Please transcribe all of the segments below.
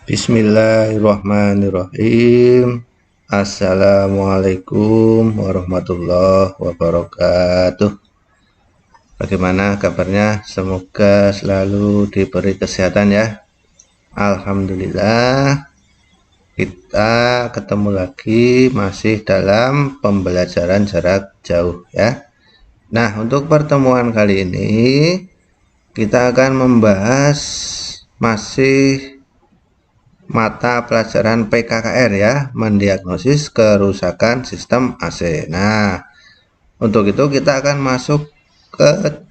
Bismillahirrahmanirrahim. Assalamualaikum warahmatullahi wabarakatuh. Bagaimana kabarnya? Semoga selalu diberi kesehatan ya. Alhamdulillah, kita ketemu lagi masih dalam pembelajaran jarak jauh ya. Nah, untuk pertemuan kali ini kita akan membahas masih mata pelajaran PKKR ya, mendiagnosis kerusakan sistem AC. Nah, untuk itu kita akan masuk ke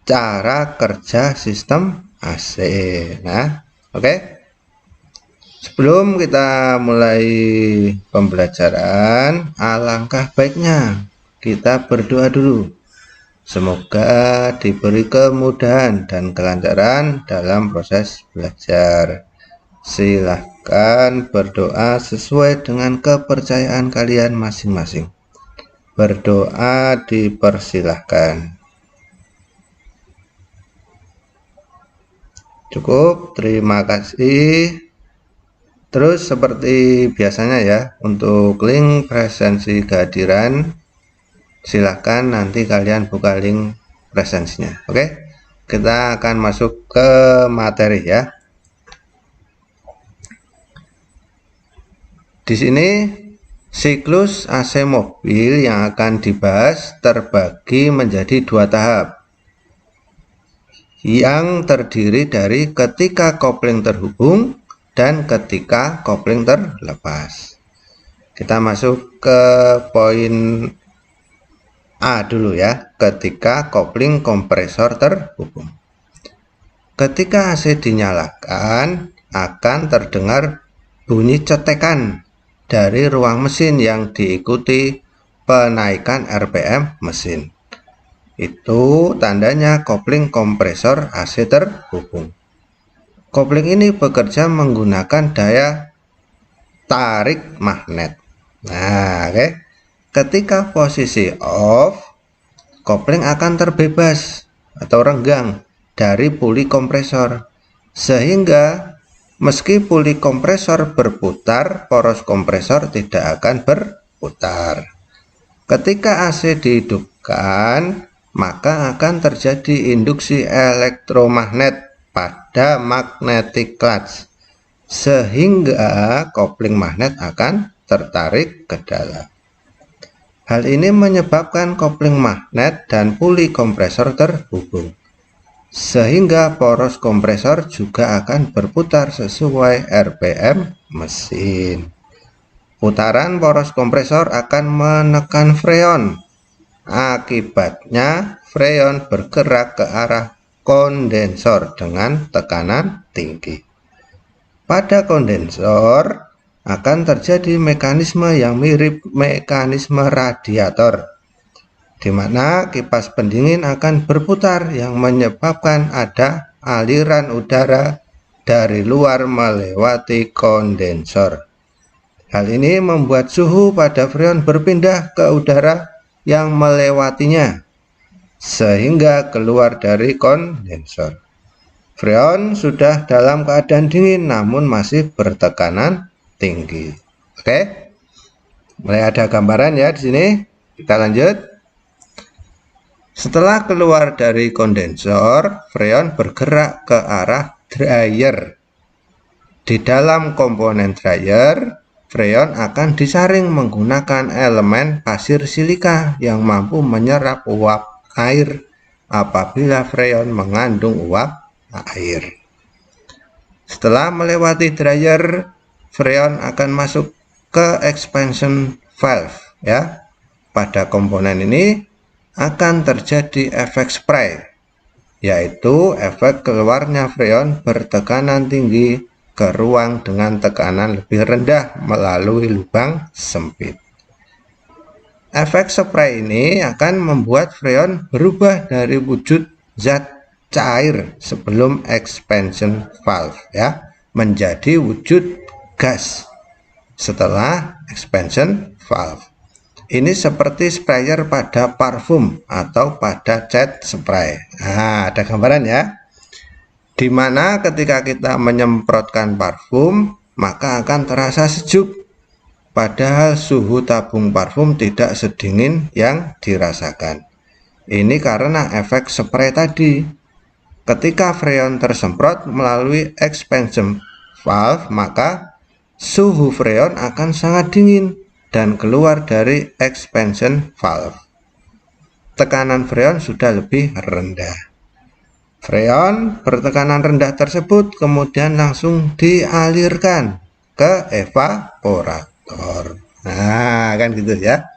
cara kerja sistem AC. Nah, oke. Sebelum kita mulai pembelajaran, alangkah baiknya kita berdoa dulu. Semoga diberi kemudahan dan kelancaran dalam proses belajar. Silahkan berdoa sesuai dengan kepercayaan kalian masing-masing. Berdoa dipersilahkan. Cukup, terima kasih. Terus seperti biasanya ya, untuk link presensi kehadiran, silahkan nanti kalian buka link presensinya. Oke, kita akan masuk ke materi ya. Di sini siklus AC mobil yang akan dibahas terbagi menjadi dua tahap yang terdiri dari ketika kopling terhubung dan ketika kopling terlepas. Kita masuk ke poin A dulu ya, ketika kopling kompresor terhubung. Ketika AC dinyalakan, akan terdengar bunyi cetekan dari ruang mesin yang diikuti penaikan RPM mesin. Itu tandanya kopling kompresor AC terhubung. Kopling ini bekerja menggunakan daya tarik magnet. Nah, oke. Ketika posisi off, kopling akan terbebas atau renggang dari puli kompresor, sehingga meski puli kompresor berputar, poros kompresor tidak akan berputar. Ketika AC dihidupkan, maka akan terjadi induksi elektromagnet pada magnetic clutch, sehingga kopling magnet akan tertarik ke dalam. Hal ini menyebabkan kopling magnet dan puli kompresor terhubung, sehingga poros kompresor juga akan berputar sesuai RPM mesin. Putaran poros kompresor akan menekan freon. Akibatnya freon bergerak ke arah kondensor dengan tekanan tinggi. Pada kondensor akan terjadi mekanisme yang mirip mekanisme radiator, di mana kipas pendingin akan berputar yang menyebabkan ada aliran udara dari luar melewati kondensor. Hal ini membuat suhu pada freon berpindah ke udara yang melewatinya, sehingga keluar dari kondensor. Freon sudah dalam keadaan dingin namun masih bertekanan tinggi. Oke, mulai ada gambaran ya di sini. Kita lanjut. Setelah keluar dari kondensor, freon bergerak ke arah dryer. Di dalam komponen dryer, freon akan disaring menggunakan elemen pasir silika yang mampu menyerap uap air apabila freon mengandung uap air. Setelah melewati dryer, freon akan masuk ke expansion valve ya. Pada komponen ini akan terjadi efek spray, yaitu efek keluarnya freon bertekanan tinggi ke ruang dengan tekanan lebih rendah melalui lubang sempit. Efek spray ini akan membuat freon berubah dari wujud zat cair sebelum expansion valve ya, menjadi wujud gas setelah expansion valve. Ini seperti sprayer pada parfum atau pada cat spray. Nah, ada gambaran ya. di mana ketika kita menyemprotkan parfum maka akan terasa sejuk, padahal suhu tabung parfum tidak sedingin yang dirasakan. Ini karena efek spray tadi. Ketika freon tersemprot melalui expansion valve, maka suhu freon akan sangat dingin dan keluar dari expansion valve. Tekanan freon sudah lebih rendah. Freon bertekanan rendah tersebut kemudian langsung dialirkan ke evaporator. Nah, kan gitu ya.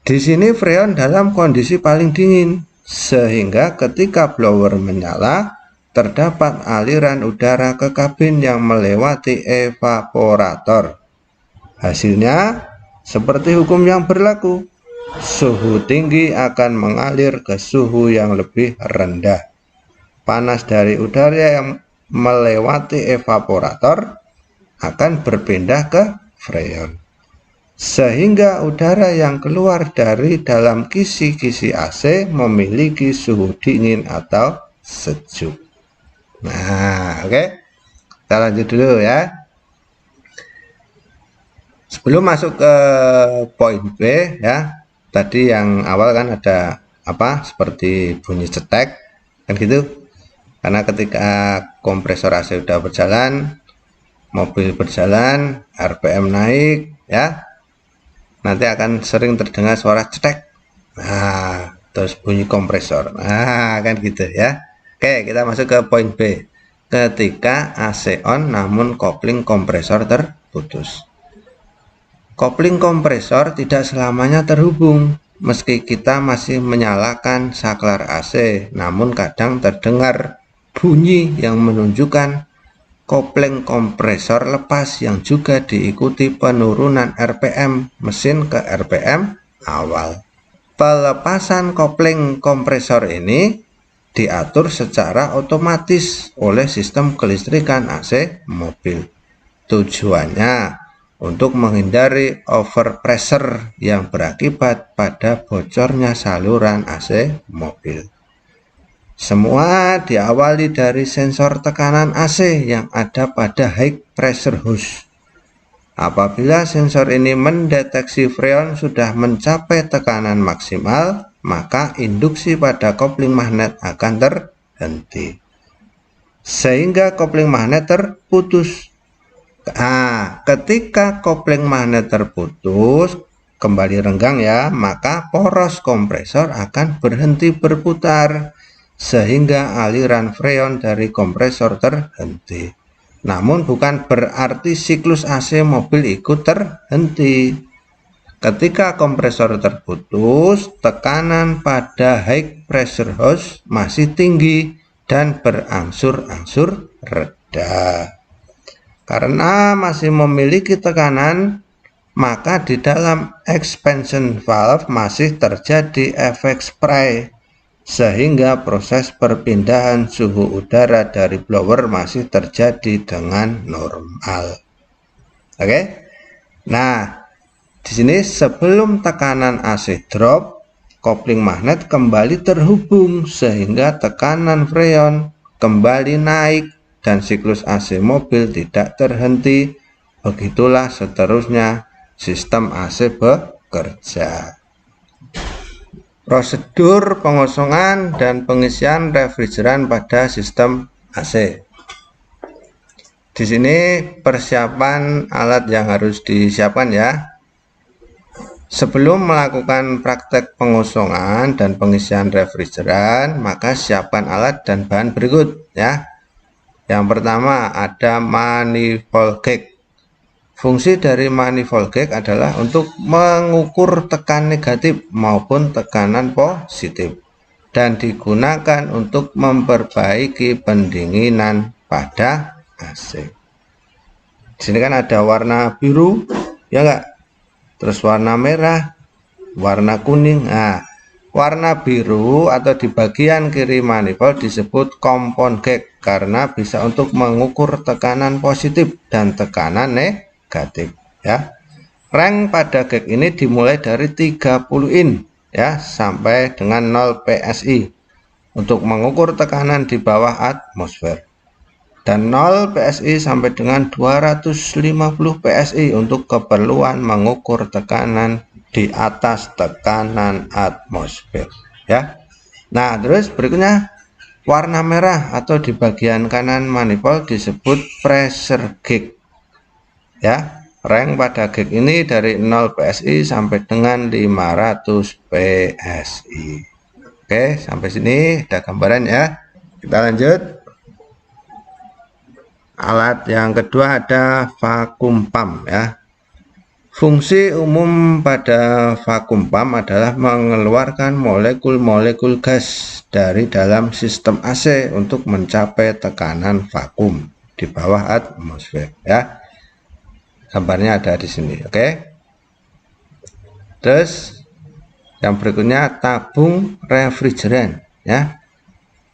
Di sini freon dalam kondisi paling dingin, sehingga ketika blower menyala, terdapat aliran udara ke kabin yang melewati evaporator. Hasilnya, seperti hukum yang berlaku, suhu tinggi akan mengalir ke suhu yang lebih rendah. Panas dari udara yang melewati evaporator akan berpindah ke freon, sehingga udara yang keluar dari dalam kisi-kisi AC memiliki suhu dingin atau sejuk. Nah, oke. Kita lanjut dulu ya. Sebelum masuk ke poin B ya, tadi yang awal kan ada apa seperti bunyi cetek kan gitu, karena ketika kompresor AC sudah berjalan, mobil berjalan, RPM naik ya, nanti akan sering terdengar suara cetek. Nah, terus bunyi kompresor. Nah, kan gitu ya. Oke, kita masuk ke poin B. Ketika AC on namun kopling kompresor terputus. Kopling kompresor tidak selamanya terhubung. Meski kita masih menyalakan saklar AC, namun kadang terdengar bunyi yang menunjukkan kopling kompresor lepas yang juga diikuti penurunan RPM mesin ke RPM awal. Pelepasan kopling kompresor ini diatur secara otomatis oleh sistem kelistrikan AC mobil. Tujuannya untuk menghindari overpressure yang berakibat pada bocornya saluran AC mobil. Semua diawali dari sensor tekanan AC yang ada pada high pressure hose. Apabila sensor ini mendeteksi freon sudah mencapai tekanan maksimal, maka induksi pada kopling magnet akan terhenti, sehingga kopling magnet terputus. Nah, ketika kopling magnet terputus, kembali renggang ya, maka poros kompresor akan berhenti berputar, sehingga aliran freon dari kompresor terhenti. Namun bukan berarti siklus AC mobil ikut terhenti. Ketika kompresor terputus, tekanan pada high pressure hose masih tinggi dan berangsur-angsur reda. Karena masih memiliki tekanan, maka di dalam expansion valve masih terjadi efek spray, sehingga proses perpindahan suhu udara dari blower masih terjadi dengan normal. Oke. Nah, di sini sebelum tekanan AC drop, kopling magnet kembali terhubung sehingga tekanan freon kembali naik dan siklus AC mobil tidak terhenti. Begitulah seterusnya sistem AC bekerja. Prosedur pengosongan dan pengisian refrigeran pada sistem AC. Di sini persiapan alat yang harus disiapkan ya. Sebelum melakukan praktek pengosongan dan pengisian refrigeran, maka siapkan alat dan bahan berikut ya. Yang pertama ada manifold gauge. Fungsi dari manifold gauge adalah untuk mengukur tekan negatif maupun tekanan positif dan digunakan untuk memperbaiki pendinginan pada AC. Di sini kan ada warna biru, ya enggak? Terus warna merah, warna kuning. Nah, warna biru atau di bagian kiri manifold disebut compound gauge karena bisa untuk mengukur tekanan positif dan tekanan negatif ya. Rank pada gauge ini dimulai dari 30 in ya sampai dengan 0 PSI. untuk mengukur tekanan di bawah atmosfer, dan 0 PSI sampai dengan 250 PSI untuk keperluan mengukur tekanan di atas tekanan atmosfer, ya. Nah, terus berikutnya warna merah atau di bagian kanan manifold disebut pressure gauge, ya. Rank pada gauge ini dari 0 PSI sampai dengan 500 PSI. Oke, sampai sini ada gambaran ya. Kita lanjut. Alat yang kedua ada vakum pump, ya. Fungsi umum pada vakum pump adalah mengeluarkan molekul-molekul gas dari dalam sistem AC untuk mencapai tekanan vakum di bawah atmosfer, ya. Gambarnya ada di sini, oke. Terus yang berikutnya tabung refrigeran, ya.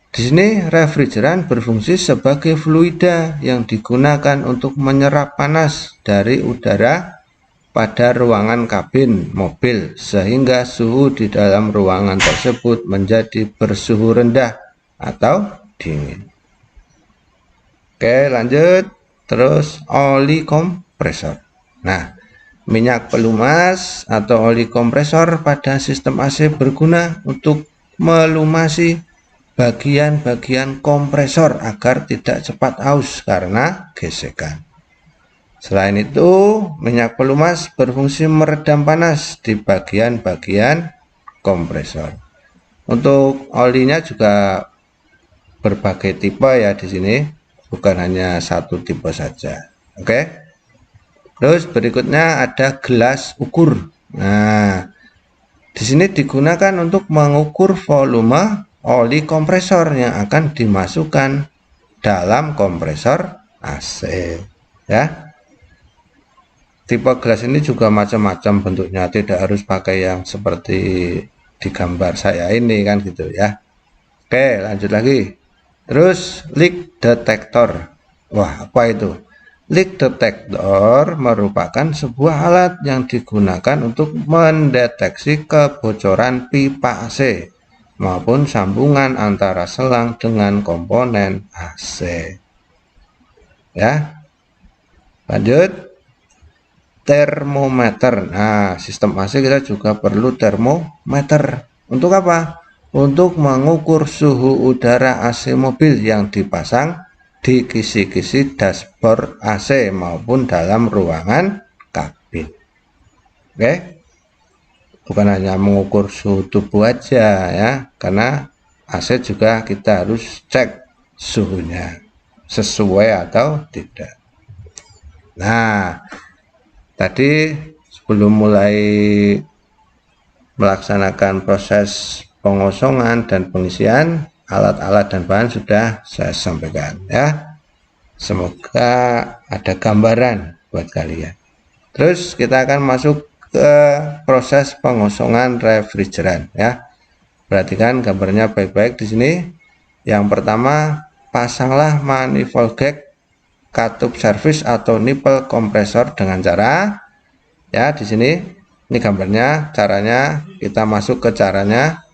Di sini refrigeran berfungsi sebagai fluida yang digunakan untuk menyerap panas dari udara pada ruangan kabin mobil sehingga suhu di dalam ruangan tersebut menjadi bersuhu rendah atau dingin. Oke, lanjut. Terus oli kompresor. Nah, minyak pelumas atau oli kompresor pada sistem AC berguna untuk melumasi bagian-bagian kompresor agar tidak cepat aus karena gesekan. Selain itu, minyak pelumas berfungsi meredam panas di bagian-bagian kompresor. Untuk olinya juga berbagai tipe ya di sini, bukan hanya satu tipe saja. Oke. Terus berikutnya ada gelas ukur. Nah, di sini digunakan untuk mengukur volume oli kompresor yang akan dimasukkan dalam kompresor AC, ya. Tipe gelas ini juga macam-macam bentuknya, tidak harus pakai yang seperti di gambar saya ini kan gitu ya. Oke, lanjut lagi. Terus leak detector. Wah, apa itu? Leak detector merupakan sebuah alat yang digunakan untuk mendeteksi kebocoran pipa AC maupun sambungan antara selang dengan komponen AC. Ya. Lanjut. Termometer. Nah, sistem AC kita juga perlu termometer. Untuk apa? Untuk mengukur suhu udara AC mobil yang dipasang di kisi-kisi dashboard AC maupun dalam ruangan kabin. Oke, bukan hanya mengukur suhu tubuh aja ya, karena AC juga kita harus cek suhunya sesuai atau tidak. Nah, tadi sebelum mulai melaksanakan proses pengosongan dan pengisian, alat-alat dan bahan sudah saya sampaikan ya. Semoga ada gambaran buat kalian. Terus kita akan masuk ke proses pengosongan refrigeran ya. Perhatikan gambarnya baik-baik di sini. Yang pertama, pasanglah manifold gauge katup servis atau nipple kompresor dengan cara ya di sini. Ini gambarnya, caranya kita masuk ke caranya.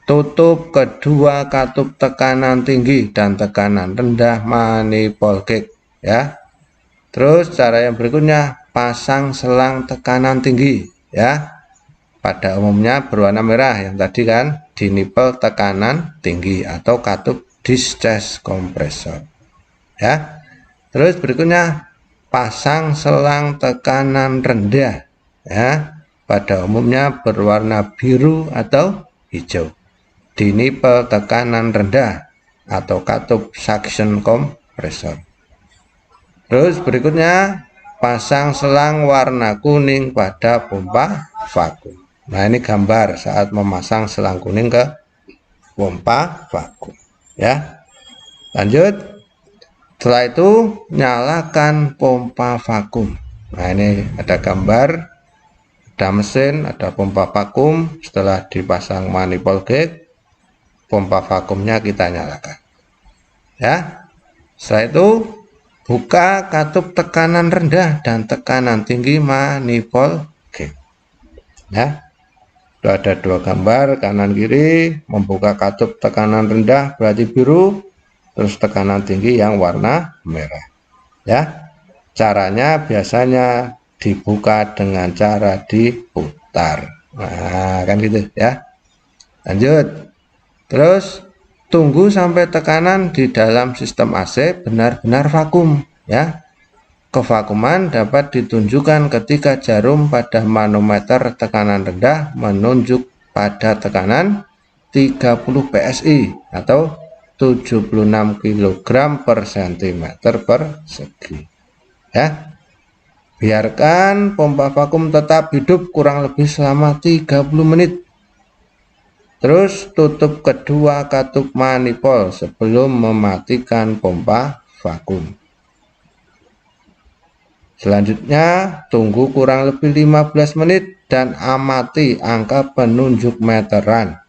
Tutup kedua katup tekanan tinggi dan tekanan rendah manifold gauge ya. Terus cara yang berikutnya, pasang selang tekanan tinggi ya. Pada umumnya berwarna merah yang tadi kan di nipple tekanan tinggi atau katup discharge kompresor ya. Terus berikutnya, pasang selang tekanan rendah ya, pada umumnya berwarna biru atau hijau di nipple tekanan rendah atau katup suction kompresor. Terus berikutnya, pasang selang warna kuning pada pompa vakum. Nah, ini gambar saat memasang selang kuning ke pompa vakum ya. Lanjut. Setelah itu nyalakan pompa vakum. Nah, ini ada gambar, ada mesin, ada pompa vakum. Setelah dipasang manifold gauge, pompa vakumnya kita nyalakan ya. Setelah itu buka katup tekanan rendah dan tekanan tinggi manifold gauge ya. Itu ada dua gambar kanan kiri, membuka katup tekanan rendah berarti biru, terus tekanan tinggi yang warna merah. Ya, caranya biasanya dibuka dengan cara diputar. Nah, kan gitu ya. Lanjut. Terus tunggu sampai tekanan di dalam sistem AC benar-benar vakum ya. Kevakuman dapat ditunjukkan ketika jarum pada manometer tekanan rendah menunjuk pada tekanan 30 PSI atau 76 kg per cm persegi. Ya. Biarkan pompa vakum tetap hidup kurang lebih selama 30 menit. Terus tutup kedua katup manifold sebelum mematikan pompa vakum. Selanjutnya, tunggu kurang lebih 15 menit dan amati angka penunjuk meteran.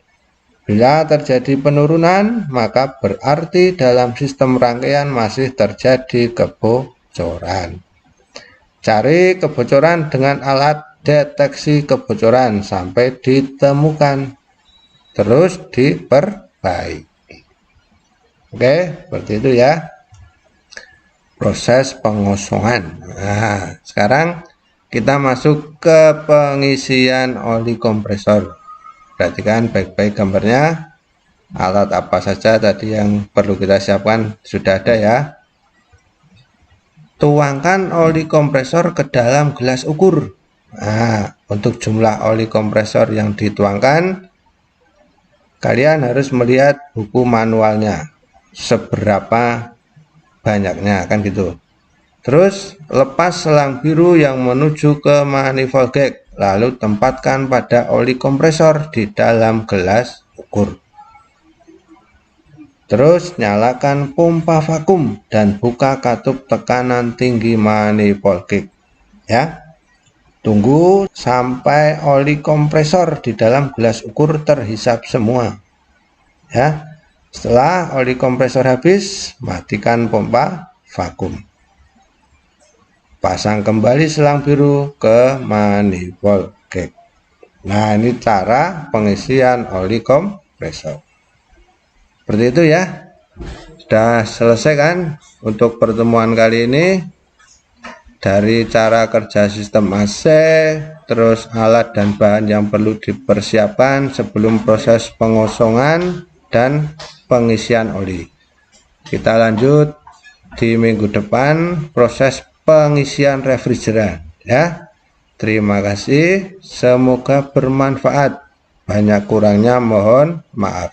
Bila terjadi penurunan, maka berarti dalam sistem rangkaian masih terjadi kebocoran. Cari kebocoran dengan alat deteksi kebocoran sampai ditemukan. Terus diperbaiki. Oke, seperti itu ya. Proses pengosongan. Nah, sekarang kita masuk ke pengisian oli kompresor. Perhatikan baik-baik gambarnya. Alat apa saja tadi yang perlu kita siapkan sudah ada ya. Tuangkan oli kompresor ke dalam gelas ukur. Nah, untuk jumlah oli kompresor yang dituangkan, kalian harus melihat buku manualnya. Seberapa banyaknya kan gitu. Terus lepas selang biru yang menuju ke manifold gag, lalu tempatkan pada oli kompresor di dalam gelas ukur. Terus nyalakan pompa vakum dan buka katup tekanan tinggi manifold gag ya. Tunggu sampai oli kompresor di dalam gelas ukur terhisap semua ya. Setelah oli kompresor habis, matikan pompa vakum. Pasang kembali selang biru ke manifold gag. Nah, ini cara pengisian oli kompresor. Seperti itu ya. Sudah selesai kan untuk pertemuan kali ini. Dari cara kerja sistem AC, terus alat dan bahan yang perlu dipersiapkan sebelum proses pengosongan dan pengisian oli. Kita lanjut di minggu depan proses pengisian refrigeran ya. Terima kasih, semoga bermanfaat. Banyak kurangnya mohon maaf.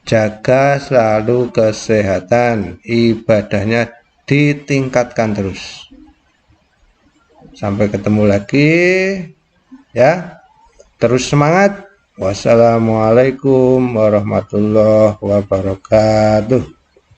Jaga selalu kesehatan, ibadahnya ditingkatkan terus. Sampai ketemu lagi ya. Terus semangat. Wassalamualaikum warahmatullahi wabarakatuh.